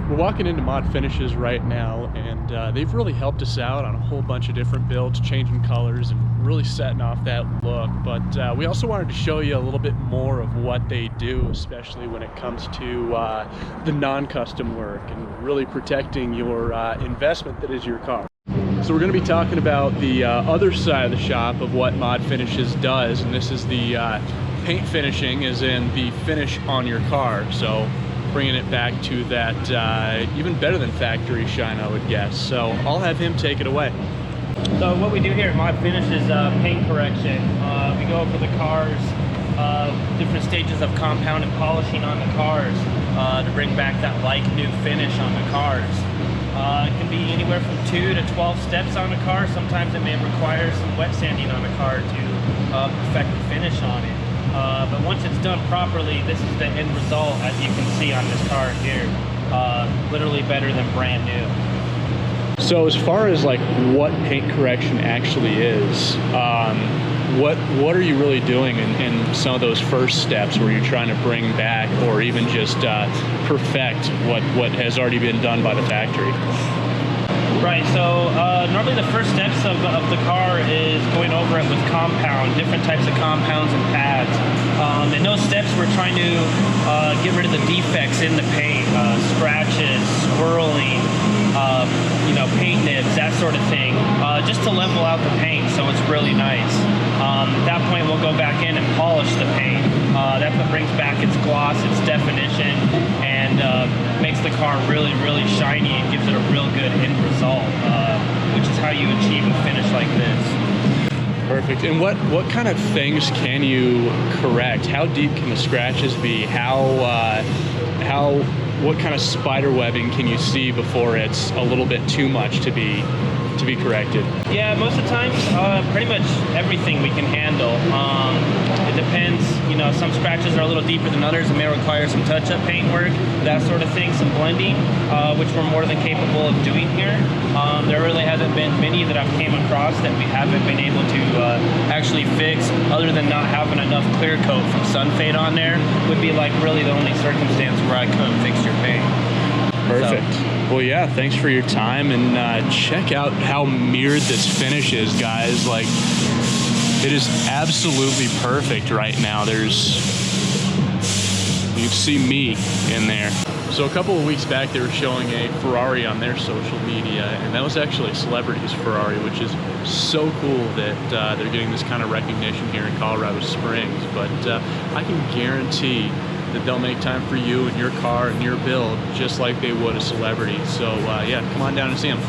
We're walking into Mod Finishes right now, and they've really helped us out on a whole bunch of different builds, changing colors and really setting off that look. But we also wanted to show you a little bit more of what they do, especially when it comes to the non-custom work and really protecting your investment that is your car. So we're going to be talking about the other side of the shop of what Mod Finishes does, and this is the paint finishing, as in the finish on your car. So bringing it back to that even better than factory shine, I would guess. So I'll have him take it away. So what we do here at Mod Finish is paint correction. We go over the cars, different stages of compound and polishing on the cars to bring back that like new finish on the cars. It can be anywhere from 2 to 12 steps on a car. Sometimes it may require some wet sanding on a car to perfect the finish on it. But once it's done properly, this is the end result, as you can see on this car here. Literally better than brand new. So as far as like what paint correction actually is, what are you really doing in some of those first steps where you're trying to bring back or even just perfect what has already been done by the factory? Right, so normally the first steps of the car is going over it with compound, different types of compounds and pads. In those steps we're trying to get rid of the defects in the paint, scratches, swirling, paint nibs, that sort of thing, just to level out the paint so it's really nice. At that point we'll go back in and polish the paint. That's what brings back its gloss, its definition, and makes the car really, really shiny and gives it a real good end result, which is how you achieve a finish like this. Perfect. And what kind of things can you correct? How deep can the scratches be? What kind of spider webbing can you see before it's a little bit too much to be corrected? Yeah, most of the times, pretty much everything we can handle. It depends, some scratches are a little deeper than others and may require some touch-up paint work, that sort of thing, some blending, which we're more than capable of doing here. There really hasn't been many that I've came across that we haven't been able to actually fix, other than not having enough clear coat from sun fade on there, would be like really the only circumstance where I couldn't fix your paint. Perfect. Well, yeah, thanks for your time, and check out how mirrored this finish is, guys. Like, it is absolutely perfect right now. You can see me in there. So a couple of weeks back, they were showing a Ferrari on their social media, and that was actually a celebrity's Ferrari, which is so cool that they're getting this kind of recognition here in Colorado Springs. But I can guarantee that they'll make time for you and your car and your build just like they would a celebrity. So yeah, come on down and see them.